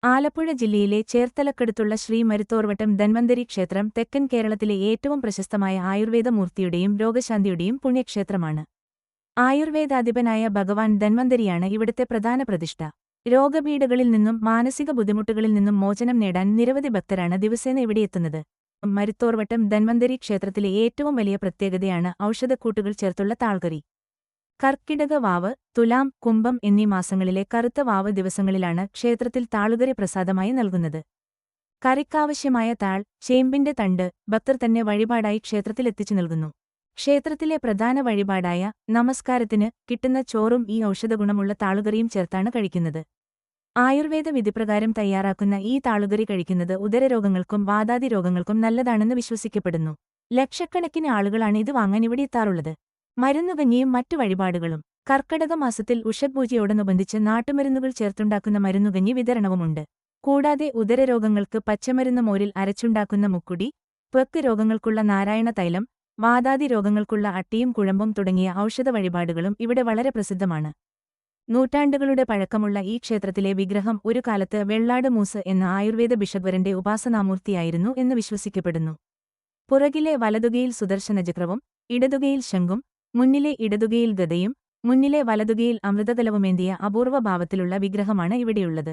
ആലപ്പുഴ ജില്ലയിലെ ചേർത്തലക്കടുത്തുള്ള ശ്രീ മരുത്തോർവട്ടം ധന്വന്തരി ക്ഷേത്രം തെക്കൻ കേരളത്തിലെ ഏറ്റവും പ്രശസ്തമായ ആയുർവേദ മൂർത്തിയുടെയും രോഗശാന്തിയുടെയും പുണ്യക്ഷേത്രമാണ്. ആയുർവേദാധിപനായ ഭഗവാൻ ധന്വന്തരിയാണ് ഇവിടുത്തെ പ്രധാന പ്രതിഷ്ഠ. രോഗപീഠകളിൽ നിന്നും മാനസിക ബുദ്ധിമുട്ടുകളിൽ നിന്നും മോചനം നേടാൻ നിരവധി ഭക്തരാണ് ദിവസേന ഇവിടെയെത്തുന്നത്. മരുത്തോർവട്ടം ധന്വന്തരി ക്ഷേത്രത്തിലെ ഏറ്റവും വലിയ പ്രത്യേകതയാണ് ഔഷധക്കൂട്ടുകൾ ചേർത്തുള്ള താൾകറി. കർക്കിടക വാവ്, തുലാം, കുംഭം എന്നീ മാസങ്ങളിലെ കറുത്ത വാവ് ദിവസങ്ങളിലാണ് ക്ഷേത്രത്തിൽ താളുകറി പ്രസാദമായി നൽകുന്നത്. കറിക്കാവശ്യമായ താൾ, ചേമ്പിന്റെ തണ്ട് ഭക്തർ തന്നെ വഴിപാടായി ക്ഷേത്രത്തിലെത്തിച്ചു നൽകുന്നു. ക്ഷേത്രത്തിലെ പ്രധാന വഴിപാടായ നമസ്കാരത്തിന് കിട്ടുന്ന ചോറും ഈ ഔഷധഗുണമുള്ള താളുകറിയും ചേർത്താണ് കഴിക്കുന്നത്. ആയുർവേദ വിധിപ്രകാരം തയ്യാറാക്കുന്ന ഈ താളുകറി കഴിക്കുന്നത് ഉദരരോഗങ്ങൾക്കും വാതാദി രോഗങ്ങൾക്കും നല്ലതാണെന്ന് വിശ്വസിക്കപ്പെടുന്നു. ലക്ഷക്കണക്കിന് ആളുകളാണ് ഇത് വാങ്ങാൻ ഇവിടെ എത്താറുള്ളത്. മരുന്നുകഞ്ഞിയും മറ്റു വഴിപാടുകളും. കർക്കടക മാസത്തിൽ ഉഷപൂജയോടനുബന്ധിച്ച് നാട്ടുമരുന്നുകൾ ചേർത്തുണ്ടാക്കുന്ന മരുന്നുകഞ്ഞി വിതരണവുമുണ്ട്. കൂടാതെ ഉദരരോഗങ്ങൾക്ക് പച്ചമരുന്ന് മോരിൽ അരച്ചുണ്ടാക്കുന്ന മുക്കുടി, ത്വക്ക് രോഗങ്ങൾക്കുള്ള നാരായണ തൈലം, വാതാദി രോഗങ്ങൾക്കുള്ള അട്ടിയും കുഴമ്പും തുടങ്ങിയ ഔഷധ വഴിപാടുകളും ഇവിടെ വളരെ പ്രസിദ്ധമാണ്. നൂറ്റാണ്ടുകളുടെ പഴക്കമുള്ള ഈ ക്ഷേത്രത്തിലെ വിഗ്രഹം ഒരു കാലത്ത് വെള്ളാട് മൂസ് എന്ന ആയുർവേദ ഭിഷഗ്വരന്റെ ഉപാസനാമൂർത്തിയായിരുന്നു എന്ന് വിശ്വസിക്കപ്പെടുന്നു. പുറകിലെ വലതുകൈയിൽ സുദർശനചക്രവും ഇടതുകൈയിൽ ശംഖും മുന്നിലെ ഇടതുകൈയിൽ ഗദയും മുന്നിലെ വലതുകൈയിൽ അമൃതകലവുമേന്തിയ അപൂർവ ഭാവത്തിലുള്ള വിഗ്രഹമാണ് ഇവിടെയുള്ളത്.